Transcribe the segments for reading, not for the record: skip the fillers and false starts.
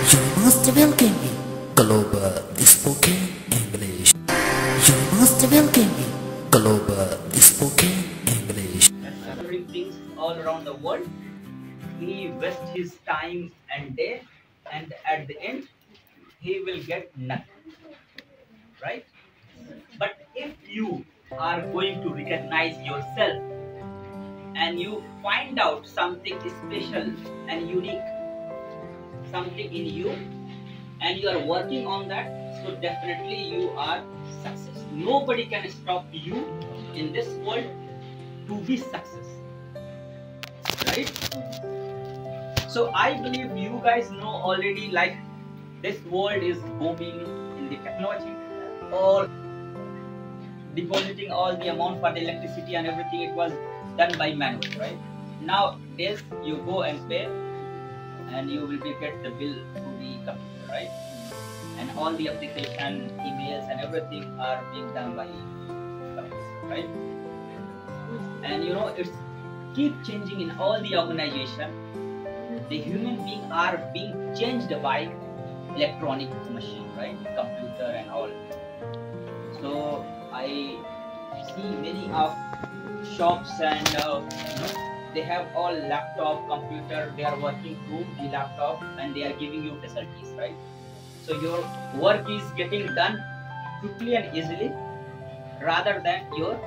You must welcome me, Global Spoken English. You must welcome me, Global Spoken English. Delivering things all around the world. He wastes his time and day, and at the end, he will get nothing. Right? But if you are going to recognize yourself and you find out something special and unique, something in you, and you are working on that, so definitely you are success. Nobody can stop you in this world to be success. Right? So I believe you guys know already, like, this world is booming in the technology, all depositing all the amount for the electricity and everything, it was done by manual, right? Nowadays you go and pay and you will be get the bill through the computer, right? And all the application, emails and everything are being done by computer, right? And you know, it's keep changing in all the organization. The human beings are being changed by electronic machine, right? Computer and all. So I see many of shops and they have all laptop, computer. They are working through the laptop and they are giving you facilities, right? So your work is getting done quickly and easily, rather than your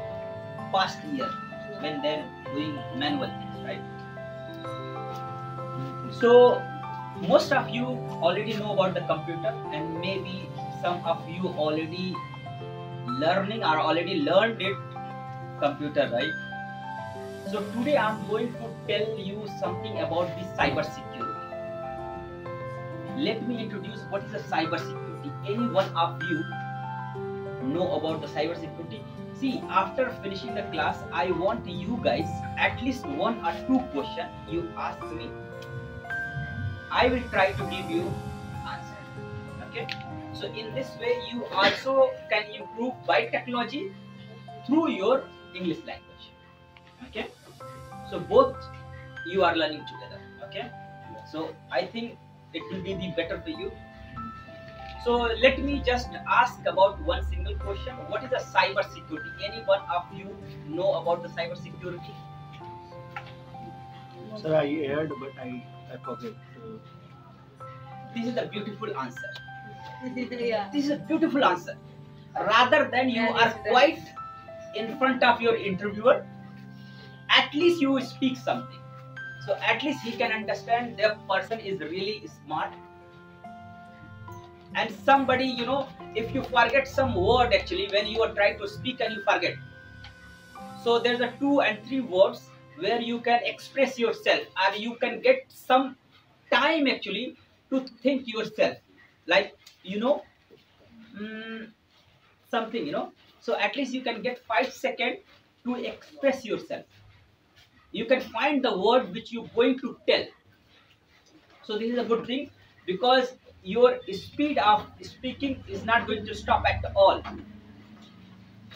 past year when they're doing manual things, right? So most of you already know about the computer, and maybe some of you already learning or already learned it computer, right? So today I'm going to tell you something about the cyber security. Let me introduce what is a cyber security. Any one of you know about the cyber security? See, after finishing the class, I want you guys at least 1 or 2 questions you ask me. I will try to give you answer. Okay? So in this way, you also can improve by technology through your English language. Okay? So both you are learning together. Okay? So I think it will be the better for you. So let me just ask about one single question. What is a cyber security? Any one of you know about the cyber security? Sir, I heard, but I forget. This is a beautiful answer. This is a beautiful answer. Rather than you are quite in front of your interviewer, at least you speak something. So at least he can understand the person is really smart. And somebody, you know, if you forget some word actually when you are trying to speak and you forget. So there's a 2 and 3 words where you can express yourself, or you can get some time actually to think yourself. Like, you know, something, you know. So at least you can get 5 seconds to express yourself. You can find the word which you're going to tell. So this is a good thing, because your speed of speaking is not going to stop at all.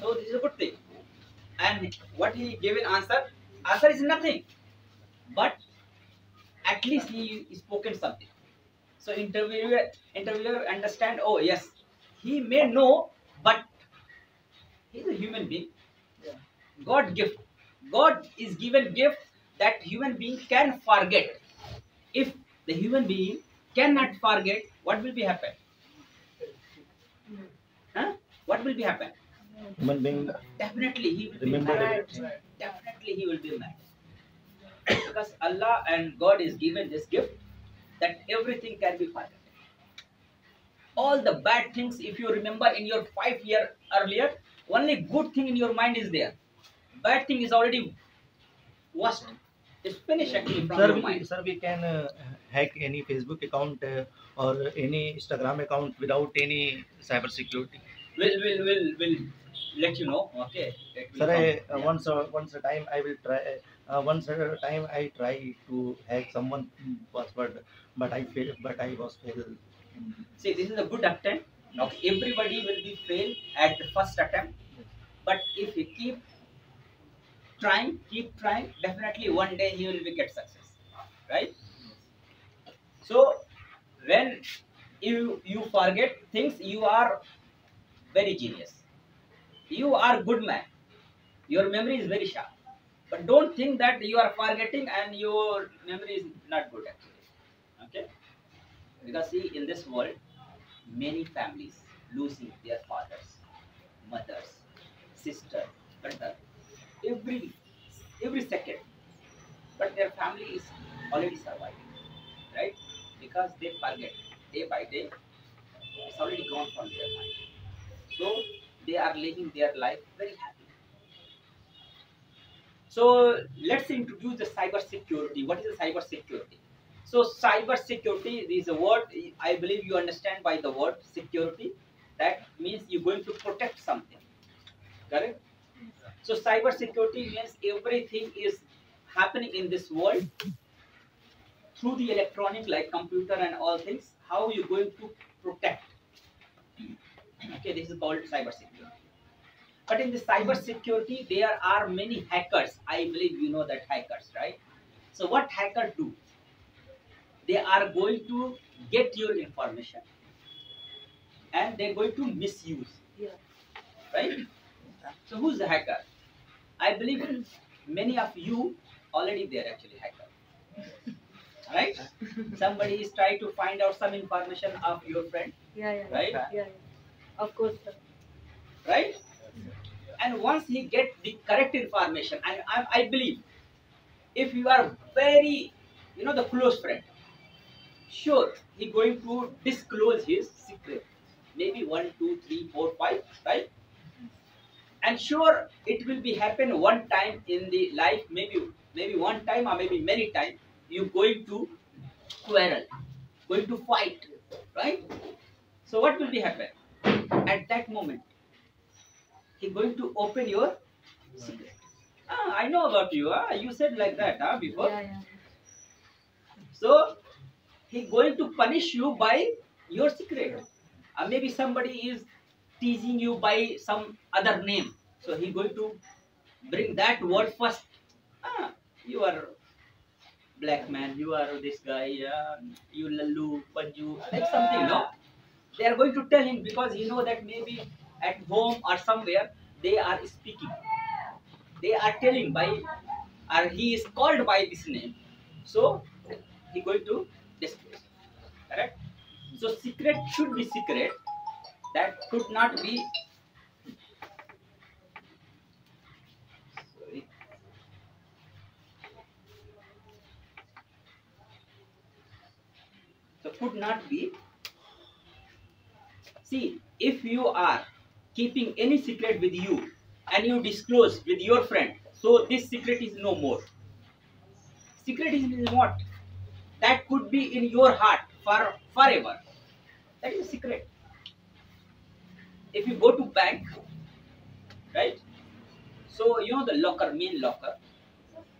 So this is a good thing. And what he gave an answer is nothing, but at least he spoken something. So interviewer understand, oh yes, he may know, but he's a human being. God gift. God is given gift that human being can forget. If the human being cannot forget, what will be happen? Huh? What will be happen? Human being Definitely he will be remember mad. it. Definitely he will be mad. Because Allah and God is given this gift that everything can be forgotten. All the bad things, if you remember in your 5 year earlier, only good thing in your mind is there. Bad thing is already washed. It's finished actually from your mind. Sir, we can hack any Facebook account or any Instagram account without any cyber security. We'll let you know. Okay. Sir, once a time I will try. Once a time I try to hack someone password, but I fail. But I was failed. See, this is a good attempt. Now everybody will be fail at the first attempt, but if you keep trying, definitely one day you will be get success, right? So when you forget things, you are very genius. You are good man. Your memory is very sharp. But don't think that you are forgetting and your memory is not good actually. Okay? Because see, in this world, many families losing their fathers, mothers, sister, brother, every every second. But their family is already surviving, right? Because they forget day by day. It's already gone from their mind. So they are living their life very happy. So let's introduce the cyber security. What is the cyber security? So cyber security is a word, I believe you understand by the word security. That means you're going to protect something. Correct? So cyber security means everything is happening in this world through the electronic like computer and all things. How you're going to protect? Okay, this is called cyber security. But in the cyber security, there are many hackers. I believe you know that hackers, right? So what hackers do? They are going to get your information and they're going to misuse. Yeah. Right? So who's the hacker? I believe many of you already there actually hacker. Right? Somebody is trying to find out some information of your friend. Yeah. Right? Yeah. Of course, sir. Right? And once he get the correct information, and I believe if you are very, the close friend, sure, he going to disclose his secret. Maybe 1, 2, 3, 4, 5, right? And sure, it will be happen one time in the life, maybe one time or maybe many times, you going to quarrel, going to fight, right? So what will be happen? At that moment, he going to open your secret. I know about you. You said like that before. Yeah. So he going to punish you by your secret. Maybe somebody is teasing you by some other name. So he going to bring that word first. You are black man. You are this guy. You lallu, panju, like something. No, they are going to tell him because he know that maybe at home or somewhere they are speaking. They are telling by, or he is called by this name. So he going to disclose. Correct? So secret should be secret. That could not be. Sorry. So could not be. See, if you are keeping any secret with you and you disclose with your friend, so this secret is no more. Secret is what? That could be in your heart for forever. That is secret. If you go to bank, right? So the locker, main locker.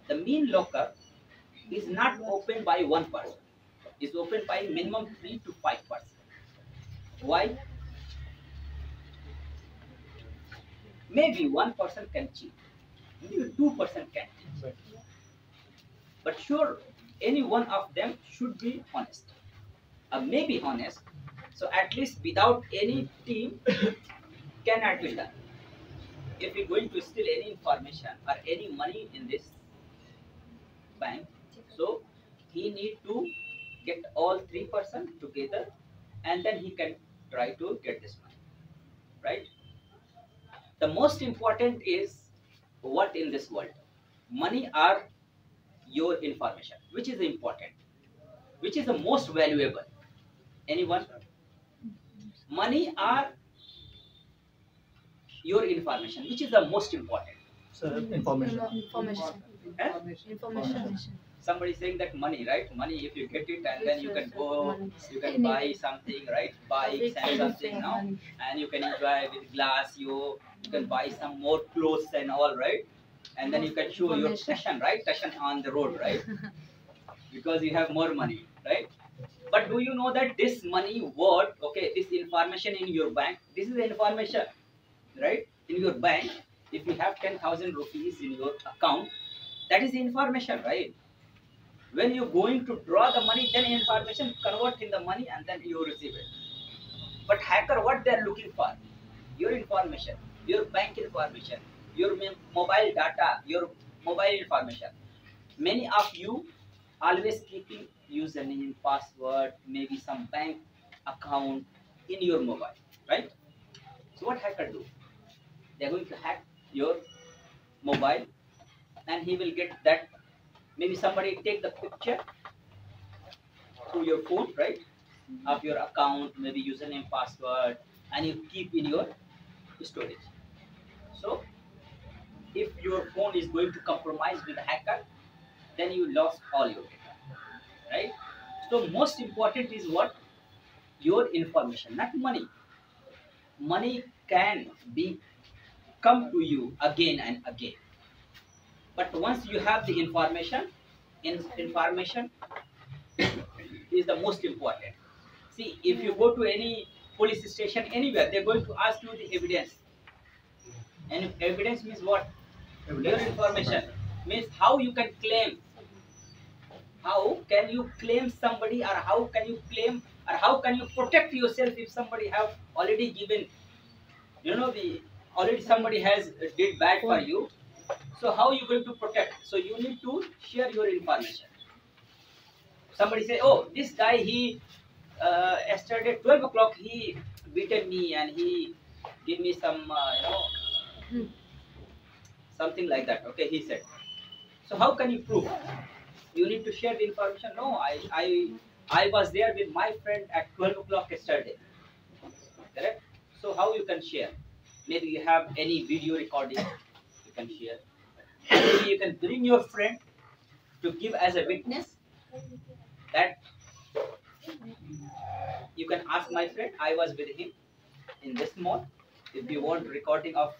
The main locker is not opened by one person. It's opened by minimum 3 to 5 persons. Why? Maybe one person can cheat. Maybe 2% can cheat. But sure, any one of them should be honest. Maybe honest. So at least without any team cannot be done. If you're going to steal any information or any money in this bank, so he need to get all 3% together and then he can try to get this money. Right? The most important is what in this world? Money or your information. Which is important? Which is the most valuable? Anyone? Money or your information? Which is the most important? Sir, information. Information. Somebody saying that money, right? Money, if you get it and then you can go, you can buy something, right? Bikes and something now, and you can enjoy with glass. You can buy some more clothes and all, right? And then you can show your fashion, right? Fashion on the road, right? Because you have more money, right? But do you know that this money worth, okay, this information in your bank, this is the information, right? In your bank, if you have 10,000 rupees in your account, that is the information, right? When you're going to draw the money, then information convert in the money and then you receive it. But hacker, what they're looking for? Your information, your bank information, your mobile data, your mobile information. Many of you always keeping username, password, maybe some bank account in your mobile, right? So what hacker do? They're going to hack your mobile and he will get that. Maybe somebody take the picture through your phone, right? Of your account, maybe username, password, and you keep in your storage. So if your phone is going to compromise with a hacker, then you lost all your data, right? So most important is what? Your information, not money. Money can be come to you again and again, but once you have the information, information is the most important. See, if you go to any police station anywhere, they're going to ask you the evidence. And evidence means what? Your information means how you can claim. How can you claim somebody, or how can you claim, or how can you protect yourself if somebody have already given, the already somebody has did bad for you. So how you going to protect? So you need to share your information. Somebody say, oh, this guy, he yesterday 12 o'clock he beaten me and he give me some something like that. Okay, he said. So how can you prove? You need to share the information. No, I was there with my friend at 12 o'clock yesterday. Correct? So how you can share? Maybe you have any video recording, you can share. Maybe you can bring your friend to give as a witness that you can ask my friend, I was with him in this mall. If you want recording of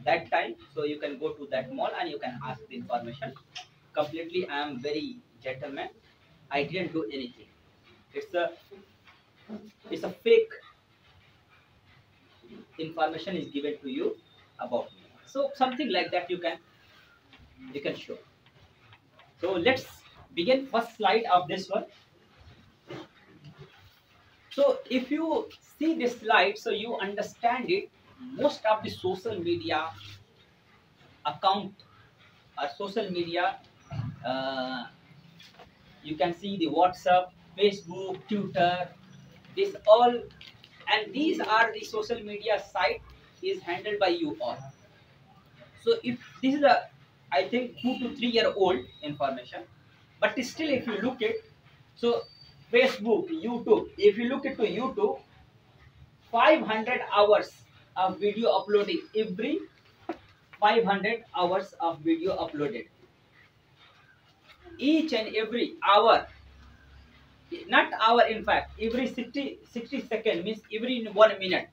that time, so you can go to that mall and you can ask the information. Completely, I am very gentleman. I didn't do anything. It's a fake information is given to you about me. So something like that you can show. So let's begin first slide of this one. So if you see this slide, so you understand it. Most of the social media account or social media, you can see the WhatsApp, Facebook, Twitter, this all, and these are the social media site is handled by you all. So if this is a, I think 2 to 3 year old information, but still if you look at, so Facebook, YouTube, if you look into YouTube, 500 hours of video uploading, every 500 hours of video uploaded. Each and every hour, not hour in fact, every 60 seconds means every 1 minute.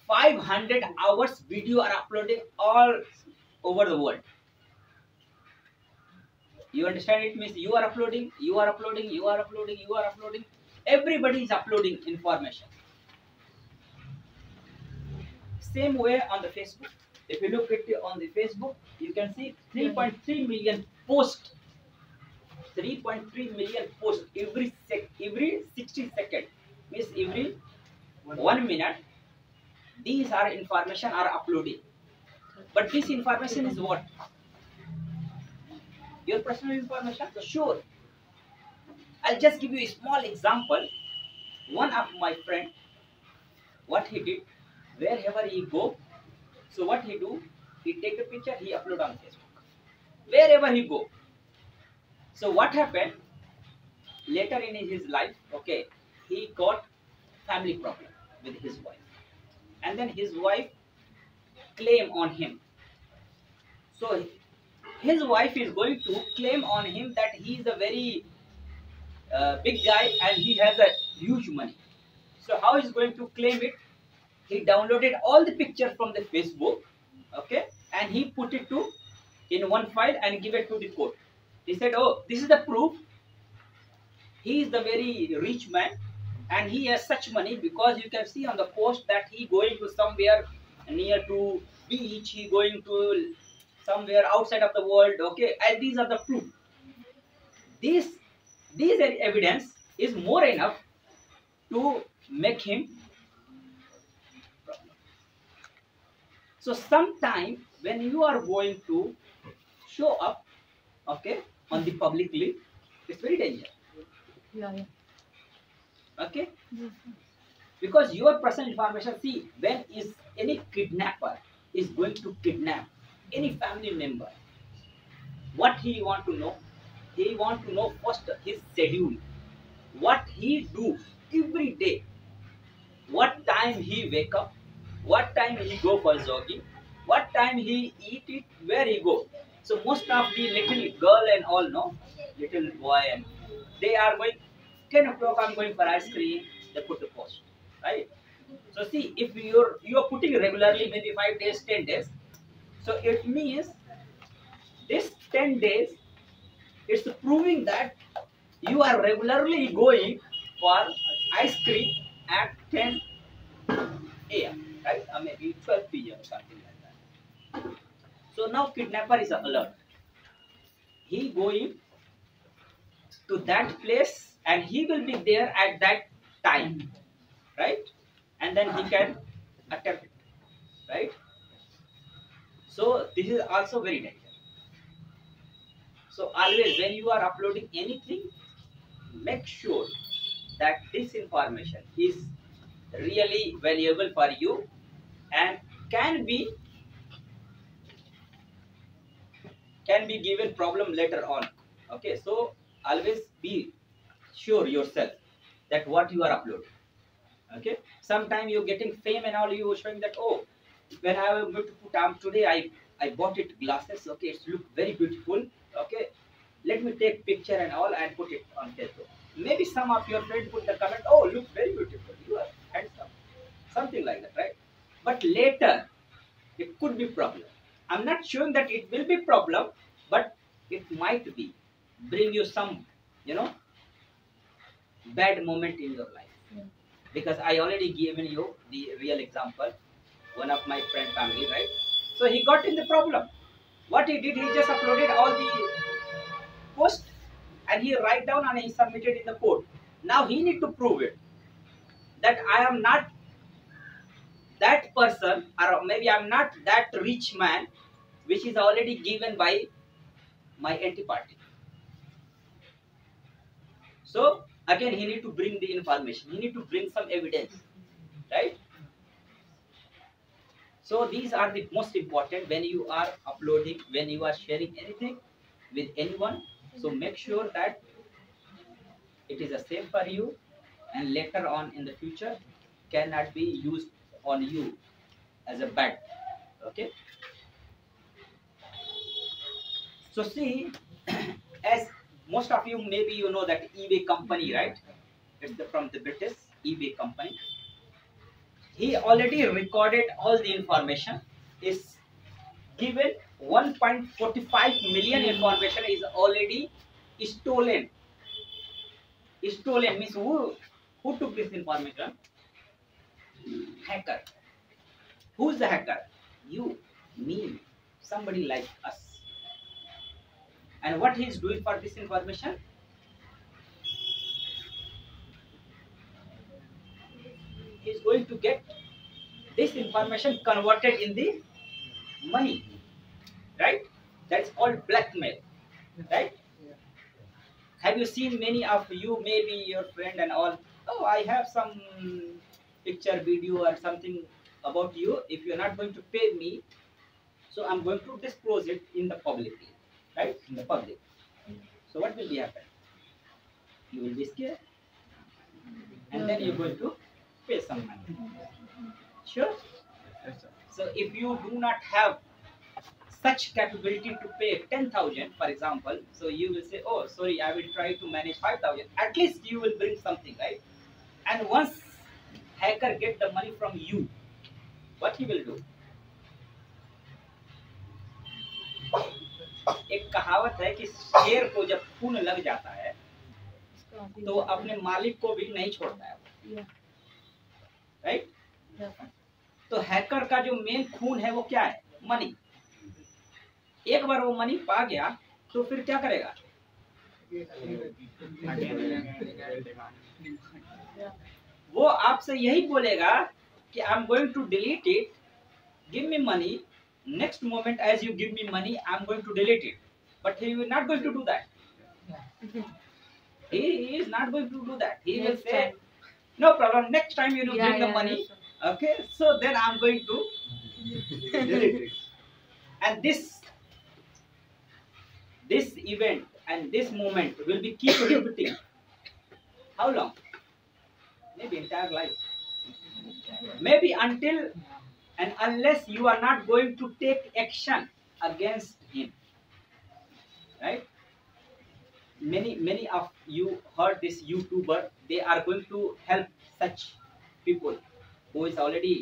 500 hours video are uploaded all over the world. You understand? It means you are uploading, you are uploading, you are uploading, you are uploading. Everybody is uploading information. Same way on the Facebook. If you look at it on the Facebook, you can see 3.3 million posts. 3.3 million posts every 60 seconds means every 1 minute. These are information are uploading. But this information is what? Your personal information? Sure. I'll just give you a small example. One of my friend, what he did, wherever he go, so what he do, he take a picture, he upload on Facebook. Wherever he go. So what happened? Later in his life, okay, he got family problem with his wife. And then his wife claim on him. So his wife is going to claim on him that he is a very big guy and he has a huge money. So how is going to claim it? He downloaded all the pictures from the Facebook, okay, and he put it to in one file and give it to the court. He said, oh, this is the proof. He is the very rich man and he has such money, because you can see on the post that he going to somewhere near to beach, he going to somewhere outside of the world, okay, and these are the proof. These evidence is more enough to make him problem. So sometime when you are going to show up, okay, on the publicly, it's very dangerous. Yeah. Okay, Yes, sir. because your personal information. See, when is any kidnapper is going to kidnap any family member, what he want to know? He want to know first his schedule, what he do every day, what time he wake up, what time he go for jogging, what time he eat it, where he go. So most of the little girl and all, no, little boy, and they are going 10 o'clock. I'm going for ice cream. They put the post, right? So see, if you're putting regularly, maybe 5 days, 10 days. So it means this 10 days, it's proving that you are regularly going for ice cream at 10 a.m., right? Or maybe 12 p.m., something like that. So now kidnapper is alert. He going to that place and he will be there at that time, right? And then he can attempt it, right? So this is also very dangerous. So always when you are uploading anything, make sure that this information is really valuable for you and can be given problem later on. Okay, so always be sure yourself that what you are uploading. Okay, sometime you're getting fame and all, you showing that, oh, when I am going to put today, I bought it glasses. Okay, it's look very beautiful. Okay, let me take picture and all and put it on Facebook. Maybe some of your friends put the comment, oh, look very beautiful, you are handsome, something like that, right? But later it could be problem. I'm not showing that it will be problem, but it might be bring you some, you know, bad moment in your life. Yeah. Because I already given you the real example, one of my friend family, right? So he got in the problem. What he did, he just uploaded all the post and he write down and he submitted in the court. Now he need to prove it that I am not that person, or maybe I'm not that rich man, which is already given by my anti-party. So again, he need to bring the information. He need to bring some evidence, right? So these are the most important when you are uploading, when you are sharing anything with anyone. So make sure that it is a safe for you, and later on in the future cannot be used on you as a bad. Okay. So see, as most of you maybe you know that eBay company, right? It's from the British eBay company. He already recorded all the information. Is given 1.45 million information is already stolen. Stolen means who took this information? Hacker. Who's the hacker? You, me, somebody like us. And what he is doing for this information? He is going to get this information converted in the money, right? That's called blackmail, right? Have you seen many of you, maybe your friend and all, oh, I have some picture, video or something about you. If you're not going to pay me, so I'm going to disclose it in the public, right? In the public. So what will be happen? You will be scared. And then you're going to pay some money. Sure? So if you do not have such capability to pay 10,000, for example, so you will say, oh, sorry, I will try to manage 5,000. At least you will bring something, right? And once hacker get the money from you, what he will do? एक कहावत है कि शेर को जब खून लग जाता है तो अपने मालिक को भी नहीं छोड़ता है, राइट? तो हैकर का जो मेन खून है वो क्या है? मनी. एक बार वो मनी पा गया तो फिर क्या करेगा? वो आपसे यही बोलेगा कि I am going to delete it, give me money, next moment as you give me money I'm going to delete it, but he will not going to do that. He is not going to do that. He will say no problem, next time you will bring the money, okay, so then I'm going to delete it. And this event and this moment will be keep repeating. How long? Maybe entire life, maybe until and unless you are not going to take action against him, right? Many of you heard this YouTuber, they are going to help such people who is already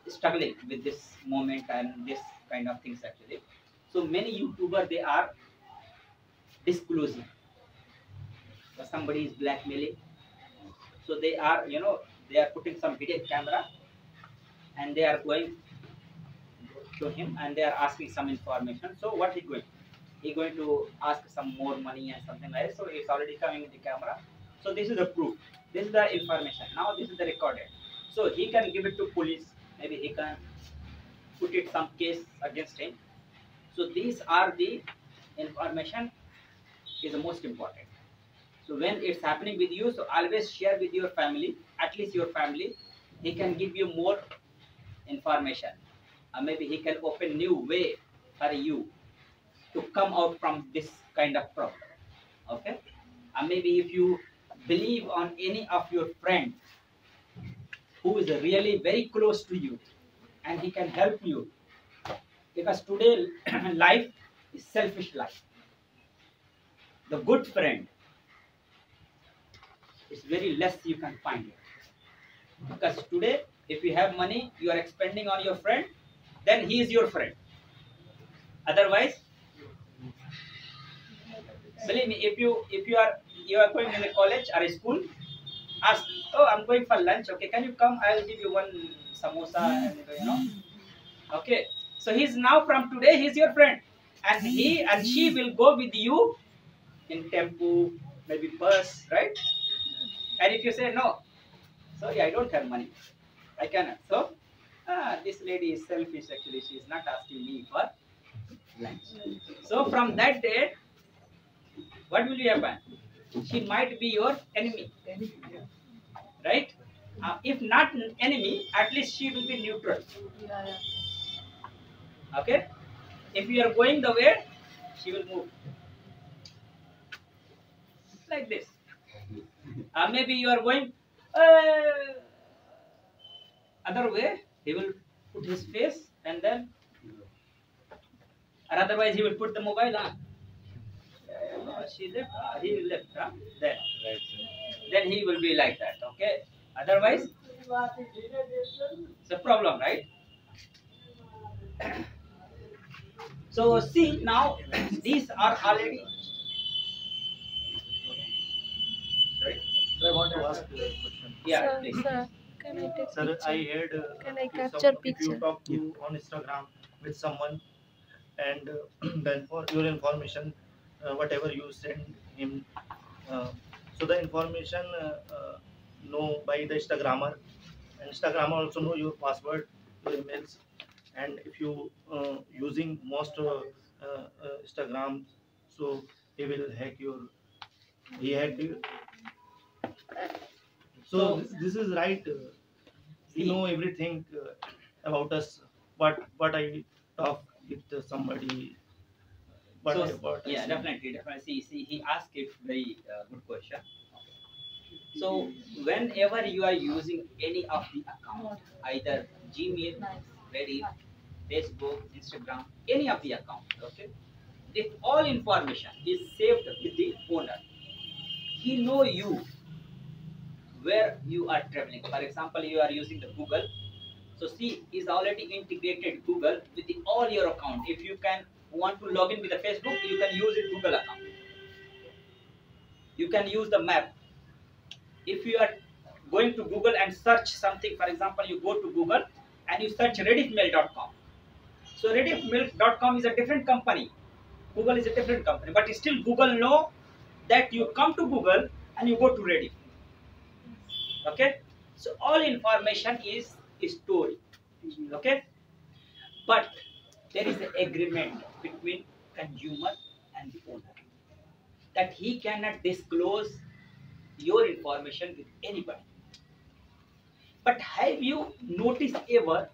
struggling with this moment and this kind of things actually. So many YouTuber, they are disclosing that somebody is blackmailing, so they are they are putting some hidden camera and they are going to him and they are asking some information. So what he going to ask some more money and something like that. So it's already coming in the camera. So this is the proof, this is the information, now this is the recorded. So he can give it to police, maybe he can put it some case against him. So these are the information is the most important. So when it's happening with you, so always share with your family, at least your family, he can give you more information, maybe he can open new way for you to come out from this kind of problem, okay. Maybe if you believe on any of your friend who is really very close to you and he can help you, because today life is selfish life. The good friend is very less you can find it, because today if you have money you are expending on your friend, then he is your friend. Otherwise, believe me, if you are going in a college or a school, ask, oh I'm going for lunch, okay, can you come, I'll give you one samosa and okay. So he's now from today he's your friend, and he and she will go with you in tempo, maybe bus, right? And if you say no, sorry I don't have money, I cannot, so this lady is selfish actually, she is not asking me for lunch. So from that day what will happen? She might be your enemy, right? If not enemy, at least she will be neutral, okay. If you are going the way, she will move like this. Maybe you are going other way, he will put his face and then, or otherwise he will put the mobile on. She left, he left, then he will be like that, okay. Otherwise it's a problem, right? So see now these are already. Sorry? So I want to ask you a question. Yeah, Sir, please. sir, can I take Sir, I picture? heard Can I if capture if you picture? talk to on Instagram with someone and then for your information, whatever you send him, so the information know by the Instagrammer, and Instagrammer also know your password, your emails, and if you using most Instagram, so he will hack your, he hacked you. So So- this is right. You know everything about us. What I talk with somebody. What So, I, what I yeah, say. definitely. See, he asked it very good question. So, whenever you are using any of the account, either Gmail, Reddit, Facebook, Instagram, any of the account, okay, this all information is saved with the owner. He know you where you are traveling. For example, you are using the Google. So see, is already integrated Google with the, all your account. If you can want to log in with the Facebook, you can use it Google account. You can use the map. If you are going to Google and search something, for example, you go to Google and you search redditmail.com. So redditmail.com is a different company. Google is a different company, but still Google know that you come to Google and you go to Reddit. Okay, so all information is stored. Okay, but there is an agreement between consumer and the owner that he cannot disclose your information with anybody. But have you noticed ever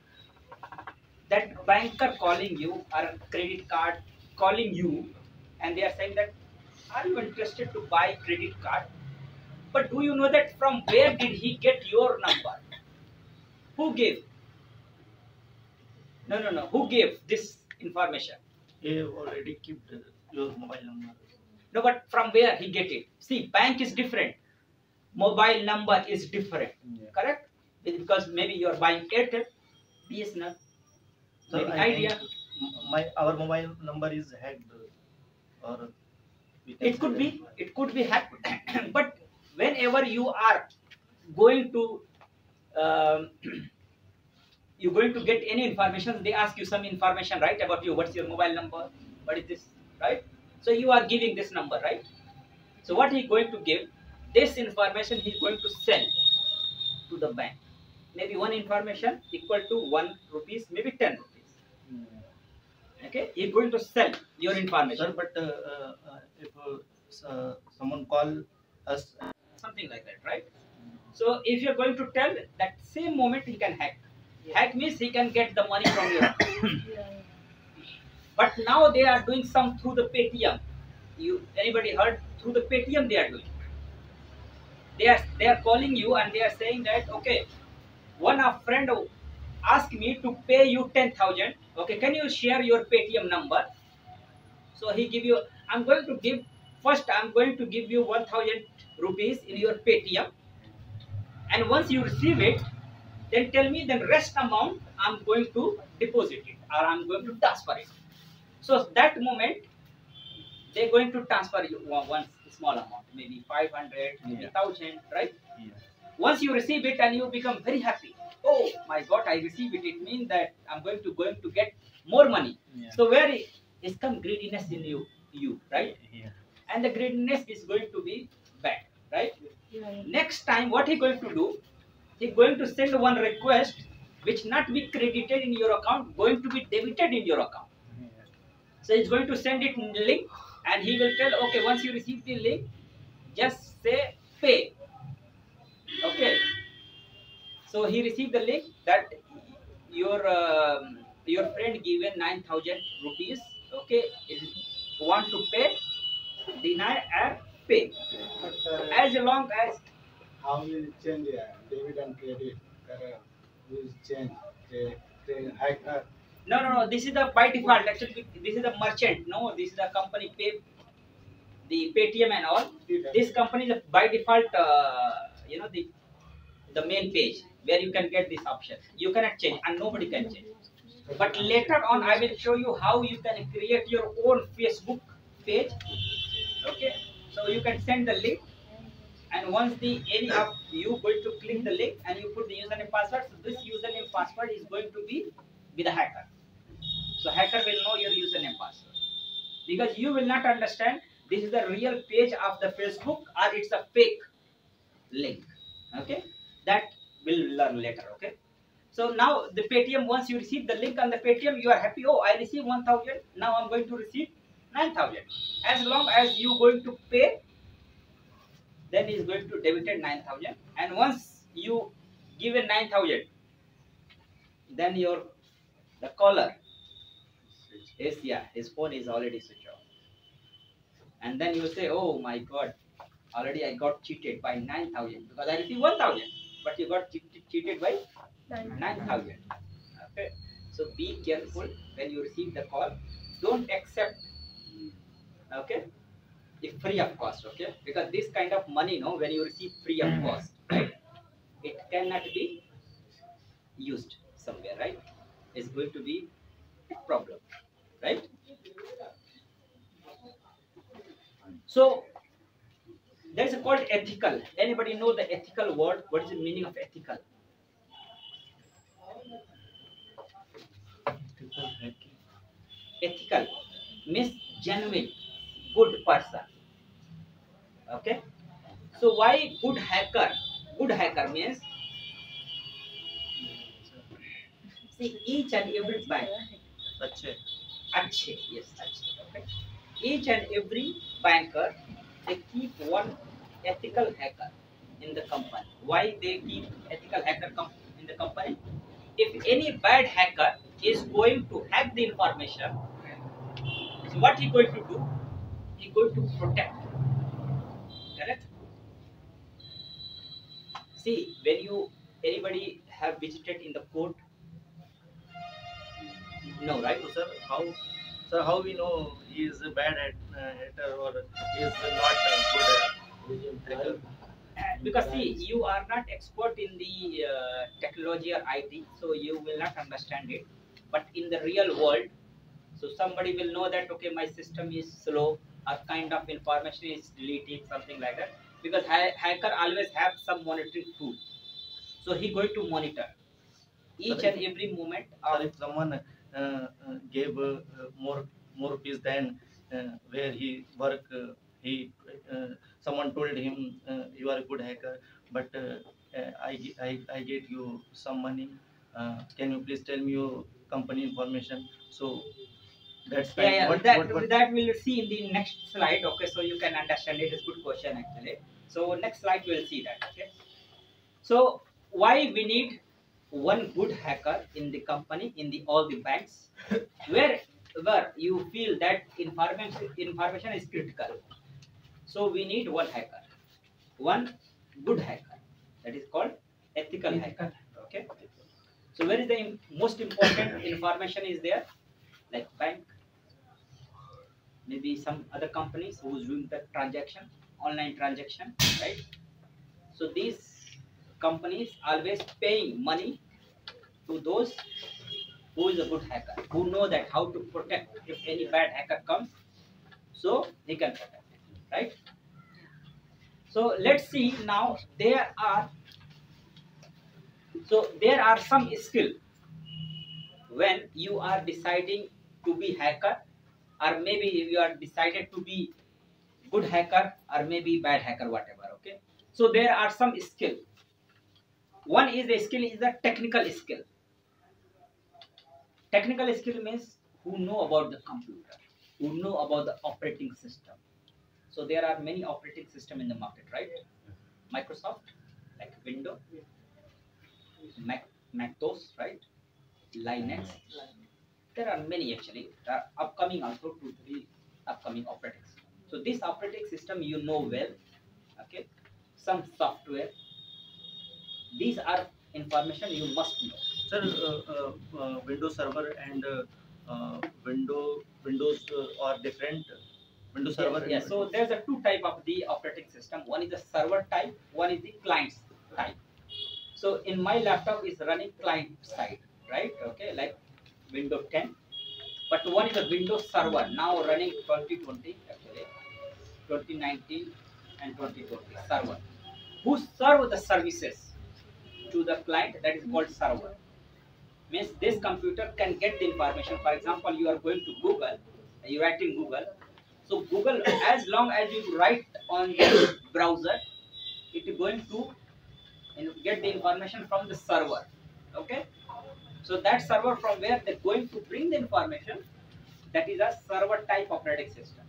that banker calling you or a credit card calling you and they are saying that are you interested to buy credit card? But do you know that from where did he get your number? Who gave? No. Who gave this information? They have already kept your mobile number. No, but from where he get it? See, bank is different. Mobile number is different. Yeah. Correct? Because maybe you are buying Airtel, BSNL, So maybe I Idea. think our mobile number is hacked, or we can It say could that- be. It could be hacked. But whenever you are going to you're going to get any information, they ask you some information, right, about you. What's your mobile number? What is this, right? So you are giving this number, right? So what he going to give? This information he's going to sell to the bank. Maybe one information equal to 1 rupees, maybe 10 rupees. Okay, he's going to sell your Sir, information, but if someone call us, something like that, right? So if you're going to tell that same moment he can hack. Hack means he can get the money from your account. But now they are doing some through the Paytm. Anybody heard through the Paytm they are doing? They are calling you and they are saying that okay, one of friend asked me to pay you 10,000. Okay, can you share your Paytm number? So he give you. I'm going to give first. I'm going to give you 1,000 rupees in your Paytm, and once you receive it, then tell me the rest amount I'm going to deposit it or I'm going to transfer it. So that moment they're going to transfer you one small amount, maybe 500, maybe Yeah. 1,000, right? Yeah. Once you receive it and you become very happy. Oh my God, I received it. It means that I'm going to get more money. Yeah. So where is come greediness in you, right? Yeah. And the greediness is going to be bad, right? Yeah. Next time, what he going to do? He going to send one request which not be credited in your account, going to be debited in your account. So he's going to send it in the link, and he will tell, okay, once you receive the link, just say pay. Okay. So he received the link that your friend given 9,000 rupees. Okay, want to pay, deny and pay. But sir, As long as how will change debit and credit? Will change the hacker? no. This is the by default. Actually, this is the merchant. No, this is the company pay the Paytm and all. This company is by default. The main page where you can get this option. You cannot change, and nobody can change. But later on, I will show you how you can create your own Facebook page. Okay, so you can send the link, and once any of you going to click the link and you put the username password, so this username password is going to be with the hacker. So hacker will know your username password because you will not understand this is the real page of the Facebook or it's a fake link. Okay, that will learn later. Okay, so now the Paytm, once you receive the link on the Paytm, you are happy. Oh, I received 1,000. Now I'm going to receive 9,000. As long as you going to pay, then he's going to debit 9,000. And once you give a 9,000, then the caller is his phone is already switched off. And then you say, oh my God, already I got cheated by 9,000 because I received 1,000, but you got cheated by 9,000. Okay, so be careful when you receive the call. Don't accept. Okay, if free of cost. Okay, because this kind of money, no, when you receive free of cost, right, it cannot be used somewhere, right? It's going to be a problem, right? So there is a called ethical. Anybody know the ethical word? What is the meaning of ethical? Ethical hacking. Ethical means genuine, good person. Okay. So why good hacker? Good hacker means, see, each and every bank. अच्छे Achhe, yes, achhe. Okay. Each and every banker, they keep one ethical hacker in the company. Why they keep ethical hacker in the company? If any bad hacker is going to hack the information, so what he going to do? He going to protect. Correct? See, when you anybody have visited in the court, no, right? So sir how we know he is a bad hater or he is not good hacker? Because see, you are not expert in the technology or IT, so you will not understand it. But in the real world, so somebody will know that okay, my system is slow, or kind of information is deleted, something like that. Because hacker always have some monitoring tool, so he going to monitor each Sir, and every moment Sir, of. if someone gave more rupees than where he work, he someone told him you are a good hacker, but I get you some money. Can you please tell me your company information? So that's Yeah, time. yeah, What? that we'll see in the next slide. Okay, so you can understand it. It's a good question actually. So next slide we'll see that. Okay. So why we need one good hacker in the company, in the all the banks, where you feel that information is critical. So we need one hacker, one good hacker. That is called ethical hacker. Okay. So where is the most important information is there? Like bank, maybe some other companies who's doing the transaction, online transaction, right? So these companies always paying money to those who is a good hacker, who know that how to protect if any bad hacker comes, so he can protect it, right? So let's see now. There are some skill when you are deciding to be hacker, or maybe you are decided to be good hacker or maybe bad hacker, whatever. Okay. So there are some skill. One is the skill is the technical skill. Technical skill means who know about the computer, who know about the operating system. So there are many operating system in the market, right? Microsoft, like Windows, Mac OS, right? Linux. There are many actually. There are upcoming also 2 3 upcoming operating system. So this operating system you know well, okay? Some software. These are information you must know. Sir, Windows Server and Windows are different. Windows Server and Yeah. So there's a two type of the operating system. One is the server type, one is the client type. So in my laptop is running client side, right? Okay, like Windows 10. But one is a Windows server now running 2020 actually, 2019 and 2020 server, who serve the services to the client, that is called server. Means this computer can get the information. For example, you are going to Google, you write in Google. So Google, as long as you write on the browser, it is going to get the information from the server. Okay. So that server from where they're going to bring the information, that is a server type operating system,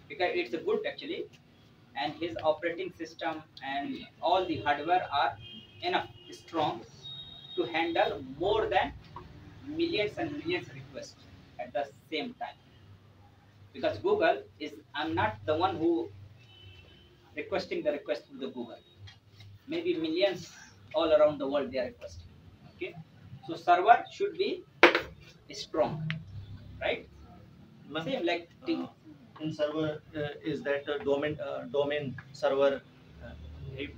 because it's a good actually, and his operating system and all the hardware are enough strong to handle more than millions and millions requests at the same time. Because Google is, I'm not the one who requesting the request to the Google. Maybe millions all around the world they are requesting. Okay, so server should be strong, right? Same like in server is that domain server. If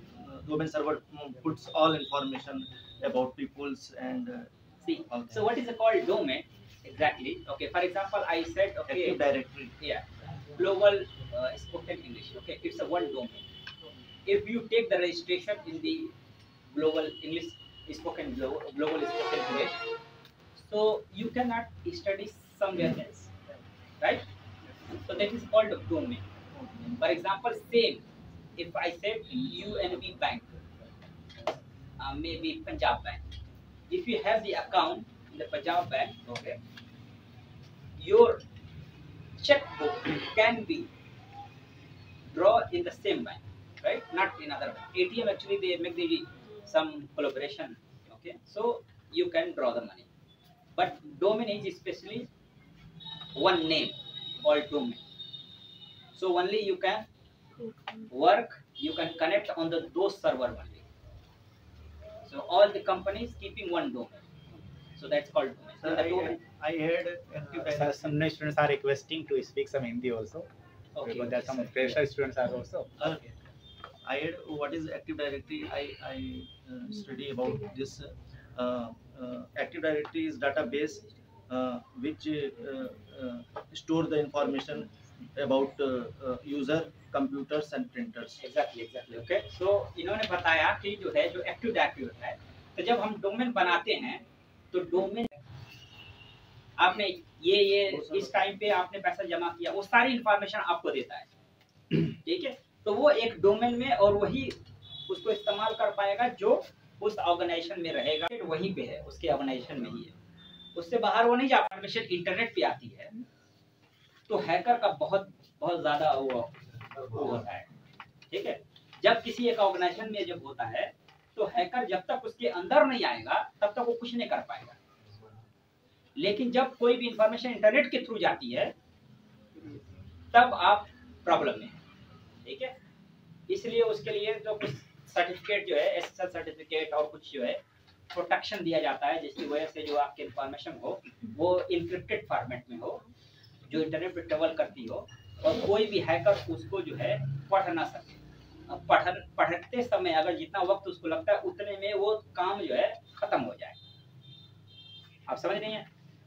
domain server puts all information about peoples and see. all So what is it called domain exactly? Okay, for example, I said okay, Active Directory. yeah, global spoken English. Okay, it's a one domain. If you take the registration in the global English global spoken English, so you cannot study somewhere else, right? So that is called a domain. For example, same, if I said UNB Bank, maybe Punjab Bank. If you have the account in the Punjab Bank, okay, your checkbook can be draw in the same bank, right? Not in other bank. ATM actually they make the some collaboration, okay. So you can draw the money, but domain is especially one name called domain. So only you can work, you can connect on the those server only. So all the companies keeping one domain. So that's called domain. Sir, The domain. I had Active Sir, Directory. some students are requesting to speak some Hindi also. Okay, Because there are okay, some sir. fresher students are also. Okay. I had what is Active Directory. I study about this. Active Directory is database which store the information about user, computers and printers. Exactly okay. So इन्होंने बताया कि जो है जो active directory है, तो जब हम डोमेन बनाते हैं तो डोमेन आपने ये इस टाइम पे आपने पैसा जमा किया, वो सारी इंफॉर्मेशन आपको देता है. ठीक है, तो वो एक डोमेन में और वही उसको इस्तेमाल कर पाएगा जो उस ऑर्गेनाइजेशन में रहेगा, वहीं पे है, उसके ऑर्गेनाइजेशन में ही है, उससे बाहर वो नहीं जा. इंफॉर्मेशन इंटरनेट पे आती है तो हैकर का बहुत बहुत ज्यादा वो होता है. ठीक है, जब किसी एक ऑर्गेनाइजेशन में जब होता है तो हैकर जब तक उसके अंदर नहीं आएगा तब तक वो कुछ नहीं कर पाएगा. लेकिन जब कोई भी इंफॉर्मेशन इंटरनेट के थ्रू जाती है तब आप प्रॉब्लम में हैं. ठीक है, इसलिए उसके लिए तो कुछ सर्टिफिकेट जो है एसएसएल सर्टिफिकेट और कुछ जो है प्रोटेक्शन दिया जाता है, जिसकी वजह से जो आपकी इंफॉर्मेशन हो वो इनक्रिप्टेड फॉर्मेट में हो, जो इंटरनेट पे ट्रेवल करती हो और कोई भी हैकर उसको जो है पढ़ ना सके. पढ़ते समय अगर जितना वक्त उसको लगता है उतने में वो काम जो है खत्म हो जाए. आप समझ रहे हैं?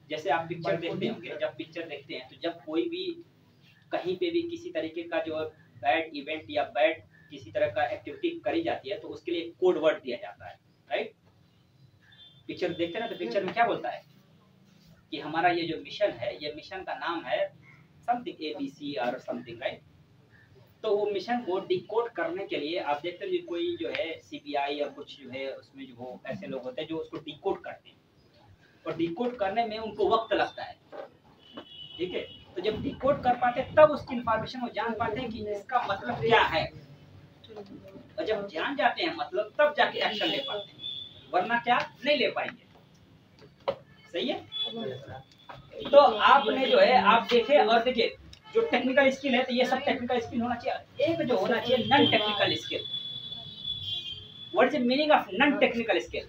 जैसे आप पिक्चर देखते होंगे, जब पिक्चर देखते हैं तो जब कोई भी कहीं पे भी किसी तरीके का जो बैड इवेंट या बैड किसी तरह का एक्टिविटी करी जाती है तो उसके लिए कोड वर्ड दिया जाता है, राइट? पिक्चर देखते हैं ना, तो पिक्चर में क्या बोलता है कि हमारा ये जो मिशन है, ये मिशन का नाम है समथिंग ABC और समथिंग, राइट? तो वो मिशन को डिकोड करने के लिए आप देखते हैं कोई जो है CBI या कुछ जो है उसमें जो वो ऐसे लोग होते हैं जो उसको डिकोड करते हैं और डिकोड करने में उनको वक्त लगता है. ठीक है, तो जब डिकोड कर पाते हैं तब उसकी इंफॉर्मेशन वो जान पाते हैं कि इसका मतलब क्या है, और जब जान जाते हैं मतलब तब जाके एक्शन ले पाते हैं, वरना क्या नहीं ले पाएंगे. सही है? तो आपने जो है आप देखे और देखिए जो टेक्निकल स्किल है तो ये सब टेक्निकल स्किल होना चाहिए. एक जो होना चाहिए non technical skill. What is the meaning of non technical skill?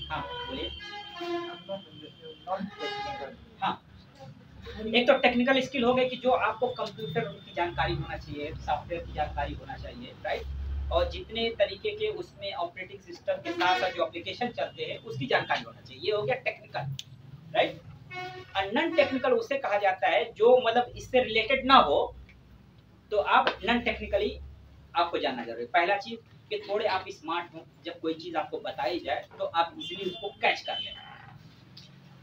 हाँ बोलिए. हाँ, एक तो टेक्निकल स्किल हो गई कि जो आपको कंप्यूटर की जानकारी होना चाहिए, सॉफ्टवेयर की जानकारी होना चाहिए, राइट? और जितने तरीके के उसमें ऑपरेटिंग सिस्टम के साथ साथ जो एप्लीकेशन चलते हैं उसकी जानकारी होना चाहिए. ये हो गया टेक्निकल, राइट? और नॉन टेक्निकल उसे कहा जाता है जो मतलब इससे रिलेटेड ना हो, तो आप नॉन टेक्निकली आपको जानना जरूरी है. पहला चीज कि थोड़े आप स्मार्ट हो, जब कोई चीज आपको बताई जाए तो आप इजीली उसको कैच कर लें.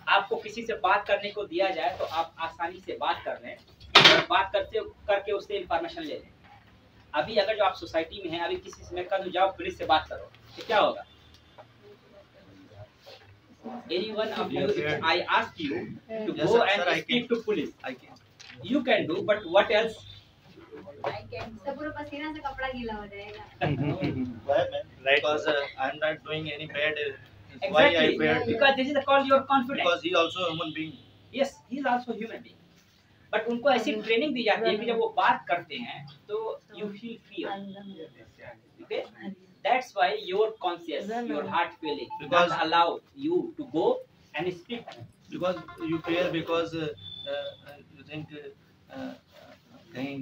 आपको किसी से बात करने को दिया जाए तो आप आसानी से बात कर लें, और बात करके उससे इंफॉर्मेशन ले लें. अभी अगर जो आप सोसाइटी में हैं, अभी किसी से मैं कहूं जाओ पुलिस से बात करो, तो क्या होगा? Anyone of you, if I ask you to Yes, go sir, and sir, I speak to police, I can. you can do, but what else? सब पूरा पसीना से कपड़ा गीला हो जाएगा. Why, man? Right. Because I'm not doing any bad. Why I Exactly, feared? because this is called your confidence. Because he also a human being. Yes, he is also human being. But उनको ऐसी training दी जाती है कि जब वो बात करते हैं तो you feel fear. Okay? That's why your conscious, your heart feeling Because- not allow you to go and speak. Because you fear because you think कहीं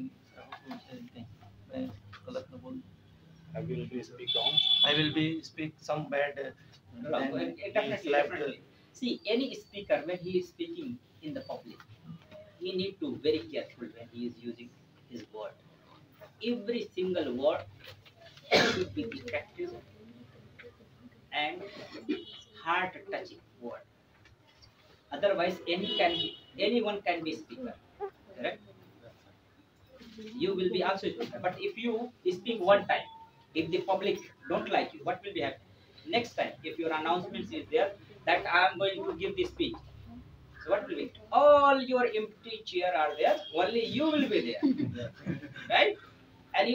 मैं गलत न बोल. I will be speak wrong. I will be speak some bad. And he slapped. Definitely. See, any speaker when he is speaking in the public, he need to very careful when he is using his word. Every single word should be effective and heart touching word. Otherwise, anyone can be speaker. Correct? You will be also speaker. But if you speak one time, if the public don't like you, what will be happening? Next time, if your announcements is there that I am going to give this speech, so what will be? All your empty chair are there, only you will be there, right? And you